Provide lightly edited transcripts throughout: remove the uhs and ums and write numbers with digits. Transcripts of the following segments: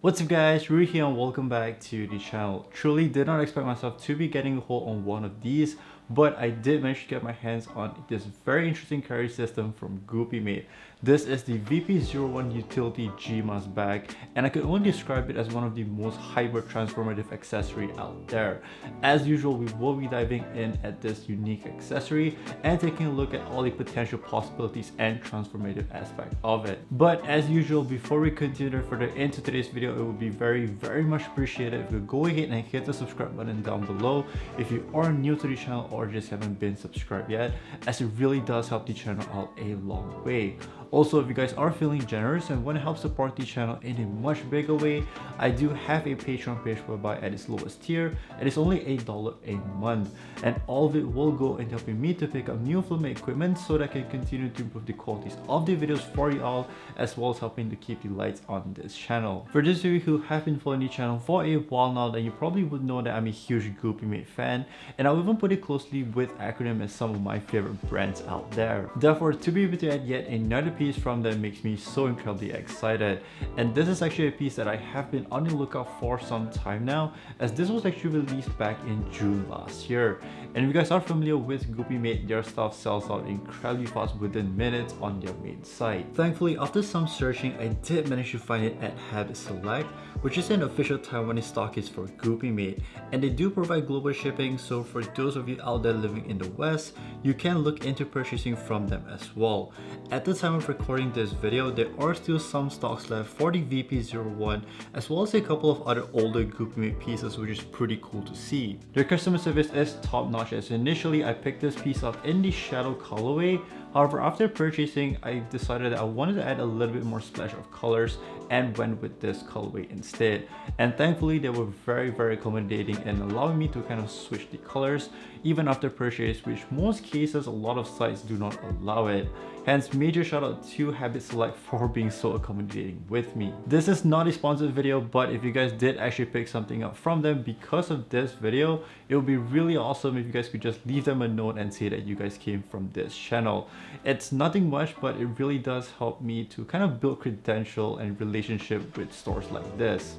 What's up guys, Rui here and welcome back to the channel. Truly did not expect myself to be getting a hold on one of these, but I did manage to get my hands on this very interesting carry system from Goopimade. This is the VP-01 Utility GMAS bag, and I could only describe it as one of the most hyper transformative accessory out there. As usual, we will be diving in at this unique accessory and taking a look at all the potential possibilities and transformative aspect of it. But as usual, before we continue further into today's video, it would be very much appreciated if you go ahead and hit the subscribe button down below if you are new to the channel or just haven't been subscribed yet, as it really does help the channel out a long way. Also, if you guys are feeling generous and want to help support the channel in a much bigger way, I do have a Patreon page whereby at its lowest tier, it is only $8 a month, and all of it will go into helping me to pick up new filming equipment so that I can continue to improve the qualities of the videos for you all, as well as helping to keep the lights on this channel. For those of you who have been following the channel for a while now, then you probably would know that I'm a huge Goopimade fan, and I'll even put it closely with acronym as some of my favorite brands out there. Therefore, to be able to add yet another piece from them makes me so incredibly excited, and this is actually a piece that I have been on the lookout for some time now, as this was actually released back in June last year. And if you guys are familiar with Goopimade, their stuff sells out incredibly fast within minutes on their main site. Thankfully, after some searching, I did manage to find it at Habit Select, which is an official Taiwanese stockist for Goopimade, and they do provide global shipping, so for those of you out there living in the West, you can look into purchasing from them as well. At the time of recording this video, there are still some stocks left for the VP-01, as well as a couple of other older Goopimade pieces, which is pretty cool to see. Their customer service is top notch, as initially I picked this piece up in the shadow colorway. However, after purchasing, I decided that I wanted to add a little bit more splash of colors and went with this colorway instead. And thankfully, they were very accommodating and allowing me to kind of switch the colors even after purchase, which most cases a lot of sites do not allow it. Hence, major shout out to Habit Select for being so accommodating with me. This is not a sponsored video, but if you guys did actually pick something up from them because of this video, it would be really awesome if you guys could just leave them a note and say that you guys came from this channel. It's nothing much, but it really does help me to kind of build credential and relationship with stores like this.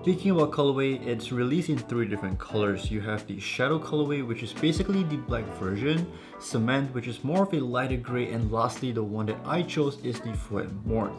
Speaking about colorway, it's released in 3 different colors. You have the shadow colorway, which is basically the black version, cement, which is more of a lighter gray, and lastly the one that I chose is the Fue Mort.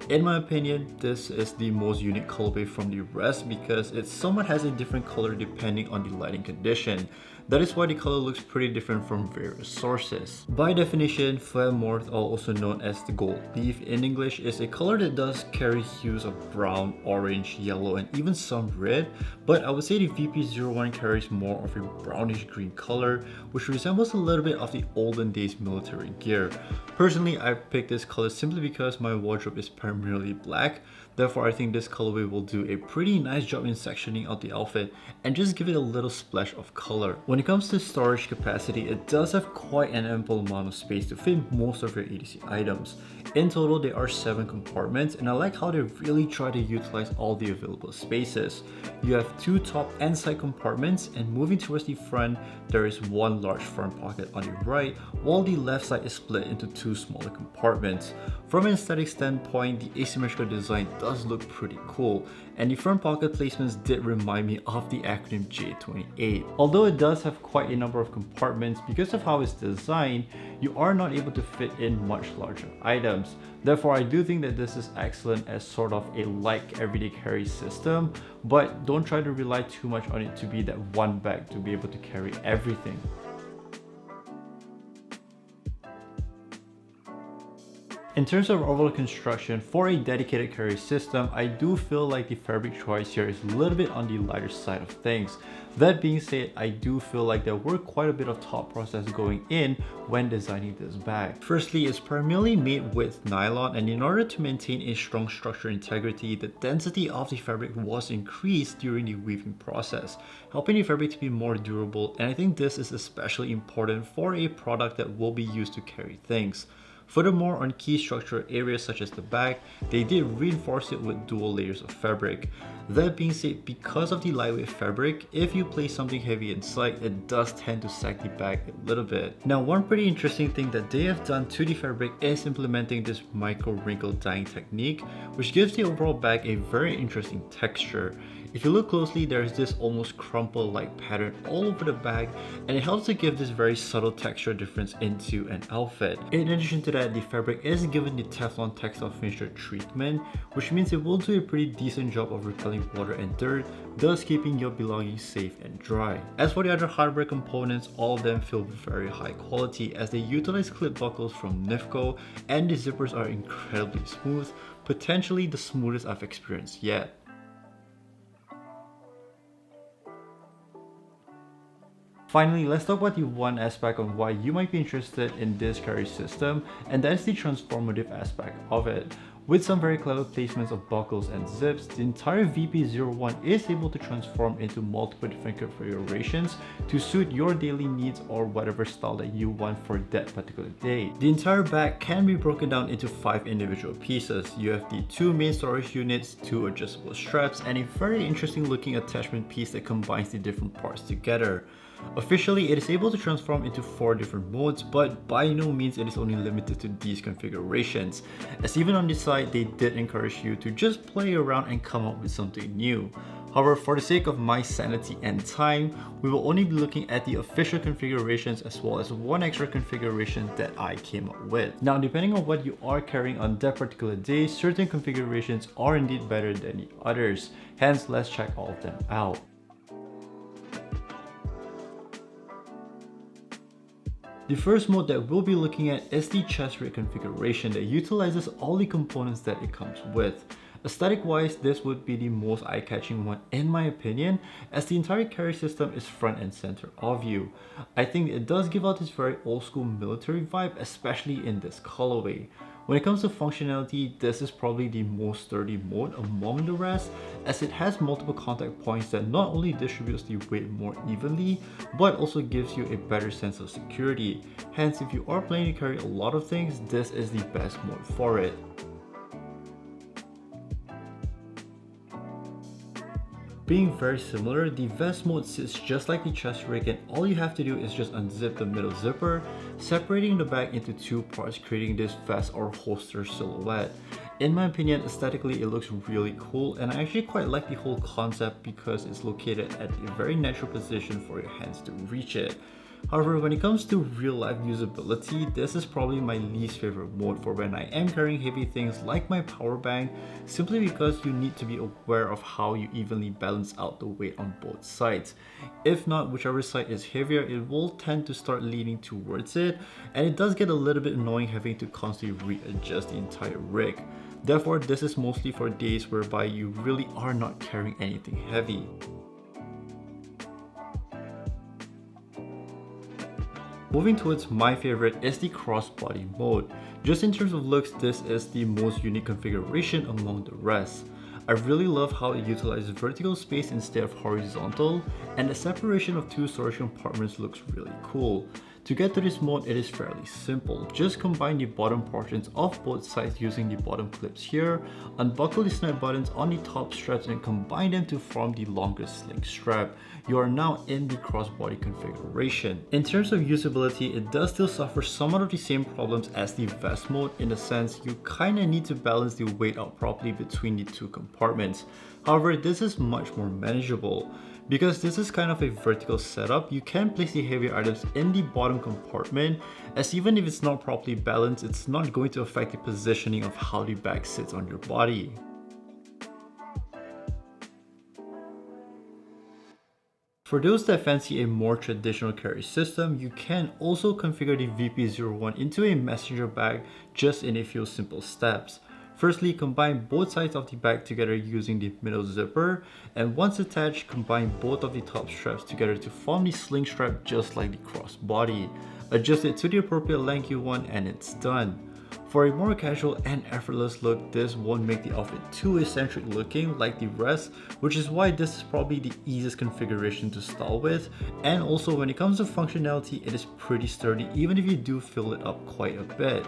In my opinion, this is the most unique colorway from the rest because it somewhat has a different color depending on the lighting condition. That is why the color looks pretty different from various sources. By definition, Fue Mort, also known as the gold leaf in English, is a color that does carry hues of brown, orange, yellow, and even some red, but I would say the VP-01 carries more of a brownish green color, which resembles a little bit of the olden days military gear. Personally, I picked this color simply because my wardrobe is primarily black. Therefore, I think this colorway will do a pretty nice job in sectioning out the outfit and just give it a little splash of color. When it comes to storage capacity, it does have quite an ample amount of space to fit most of your EDC items. In total, there are 7 compartments, and I like how they really try to utilize all the available spaces. You have 2 top and side compartments, and moving towards the front, there is 1 large front pocket on the right, while the left side is split into 2 smaller compartments. From an aesthetic standpoint, the asymmetrical design does look pretty cool, and the front pocket placements did remind me of the acronym J28. Although it does have quite a number of compartments, because of how it's designed, you are not able to fit in much larger items. Therefore, I do think that this is excellent as sort of a like everyday carry system, but don't try to rely too much on it to be that one bag to be able to carry everything. In terms of overall construction, for a dedicated carry system, I do feel like the fabric choice here is a little bit on the lighter side of things. That being said, I do feel like there were quite a bit of thought process going in when designing this bag. Firstly, it's primarily made with nylon, and in order to maintain a strong structural integrity, the density of the fabric was increased during the weaving process, helping the fabric to be more durable, and I think this is especially important for a product that will be used to carry things. Furthermore, on key structural areas such as the back, they did reinforce it with dual layers of fabric. That being said, because of the lightweight fabric, if you place something heavy inside, it does tend to sag the bag a little bit. Now, one pretty interesting thing that they have done to the fabric is implementing this micro wrinkle dyeing technique, which gives the overall bag a very interesting texture. If you look closely, there's this almost crumple-like pattern all over the bag, and it helps to give this very subtle texture difference into an outfit. In addition to that, the fabric is given the Teflon textile finisher treatment, which means it will do a pretty decent job of repelling water and dirt, thus keeping your belongings safe and dry. As for the other hardware components, all of them feel very high quality as they utilize clip buckles from Nifco, and the zippers are incredibly smooth, potentially the smoothest I've experienced yet. Finally, let's talk about the one aspect on why you might be interested in this carry system, and that's the transformative aspect of it. With some very clever placements of buckles and zips, the entire VP-01 is able to transform into multiple different configurations to suit your daily needs or whatever style that you want for that particular day. The entire bag can be broken down into 5 individual pieces. You have the 2 main storage units, 2 adjustable straps, and a very interesting looking attachment piece that combines the different parts together. Officially, it is able to transform into 4 different modes, but by no means it is only limited to these configurations, as even on this side they did encourage you to just play around and come up with something new. However, for the sake of my sanity and time, we will only be looking at the official configurations as well as one extra configuration that I came up with. Now, depending on what you are carrying on that particular day, certain configurations are indeed better than the others. Hence, let's check all of them out. The first mode that we'll be looking at is the chest rig configuration that utilizes all the components that it comes with. Aesthetic wise, this would be the most eye-catching one in my opinion, as the entire carry system is front and center of you. I think it does give out this very old school military vibe, especially in this colorway. When it comes to functionality, this is probably the most sturdy mode among the rest, as it has multiple contact points that not only distributes the weight more evenly, but also gives you a better sense of security. Hence, if you are planning to carry a lot of things, this is the best mode for it. Being very similar, the vest mode sits just like the chest rig, and all you have to do is just unzip the middle zipper, separating the bag into 2 parts, creating this vest or holster silhouette. In my opinion, aesthetically it looks really cool, and I actually quite like the whole concept because it's located at a very natural position for your hands to reach it. However, when it comes to real life usability, this is probably my least favorite mode for when I am carrying heavy things like my power bank, simply because you need to be aware of how you evenly balance out the weight on both sides. If not, whichever side is heavier, it will tend to start leaning towards it, and it does get a little bit annoying having to constantly readjust the entire rig. Therefore, this is mostly for days whereby you really are not carrying anything heavy. Moving towards my favorite is the Crossbody Mode. Just in terms of looks, this is the most unique configuration among the rest. I really love how it utilizes vertical space instead of horizontal, and the separation of 2 storage compartments looks really cool. To get to this mode, it is fairly simple. Just combine the bottom portions of both sides using the bottom clips here, unbuckle the snap buttons on the top straps and combine them to form the longest sling strap. You are now in the crossbody configuration. In terms of usability, it does still suffer somewhat of the same problems as the vest mode, in the sense you kinda need to balance the weight out properly between the 2 compartments. However, this is much more manageable. Because this is kind of a vertical setup, you can place the heavier items in the bottom compartment, as even if it's not properly balanced, it's not going to affect the positioning of how the bag sits on your body. For those that fancy a more traditional carry system, you can also configure the VP-01 into a messenger bag just in a few simple steps. Firstly, combine both sides of the bag together using the middle zipper, and once attached, combine both of the top straps together to form the sling strap just like the crossbody. Adjust it to the appropriate length you want and it's done. For a more casual and effortless look, this won't make the outfit too eccentric looking like the rest, which is why this is probably the easiest configuration to style with, and also when it comes to functionality, it is pretty sturdy even if you do fill it up quite a bit.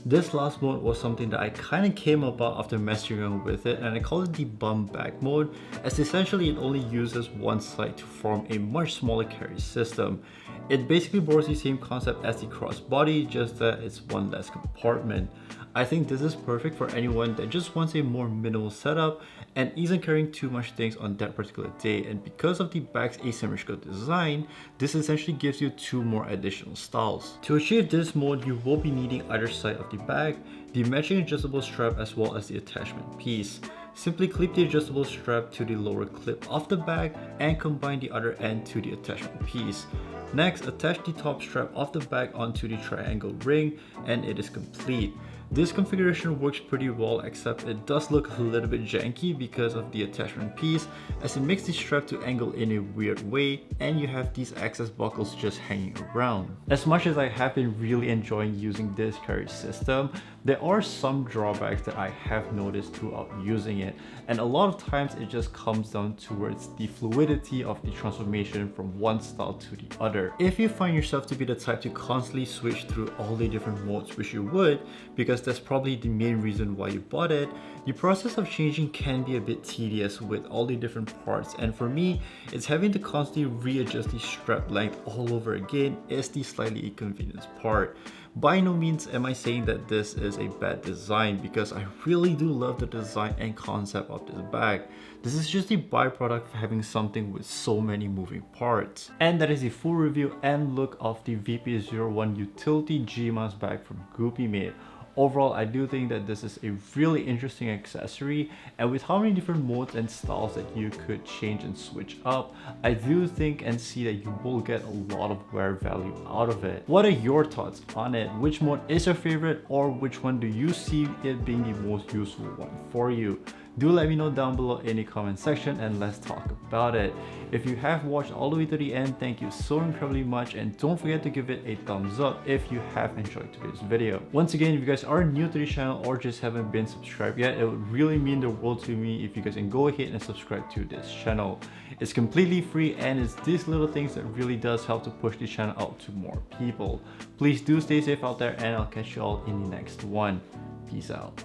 This last mode was something that I kind of came about after messing around with it, and I call it the bum bag mode, as essentially it only uses one side to form a much smaller carry system. It basically borrows the same concept as the crossbody, just that it's one less compartment. I think this is perfect for anyone that just wants a more minimal setup and isn't carrying too much things on that particular day, and because of the bag's asymmetrical design, this essentially gives you two more additional styles. To achieve this mode, you will be needing either side of the bag, the matching adjustable strap as well as the attachment piece. Simply clip the adjustable strap to the lower clip of the bag and combine the other end to the attachment piece. Next, attach the top strap of the bag onto the triangle ring and it is complete. This configuration works pretty well, except it does look a little bit janky because of the attachment piece, as it makes the strap to angle in a weird way and you have these access buckles just hanging around. As much as I have been really enjoying using this carry system, there are some drawbacks that I have noticed throughout using it, and a lot of times it just comes down towards the fluidity of the transformation from one style to the other. If you find yourself to be the type to constantly switch through all the different modes, which you would, because that's probably the main reason why you bought it, the process of changing can be a bit tedious with all the different parts, and for me, it's having to constantly readjust the strap length all over again is the slightly inconvenience part. By no means am I saying that this is a bad design, because I really do love the design and concept of this bag. This is just a byproduct of having something with so many moving parts. And that is the full review and look of the VP-01 utility G-mouse bag from Goopimade. Overall, I do think that this is a really interesting accessory, and with how many different modes and styles that you could change and switch up, I do think and see that you will get a lot of wear value out of it. What are your thoughts on it? Which mode is your favorite, or which one do you see it being the most useful one for you? Do let me know down below in the comment section and let's talk about it. If you have watched all the way to the end, thank you so incredibly much, and don't forget to give it a thumbs up if you have enjoyed today's video. Once again, if you guys are new to the channel or just haven't been subscribed yet, it would really mean the world to me if you guys can go ahead and subscribe to this channel. It's completely free, and it's these little things that really does help to push the channel out to more people. Please do stay safe out there, and I'll catch you all in the next one. Peace out.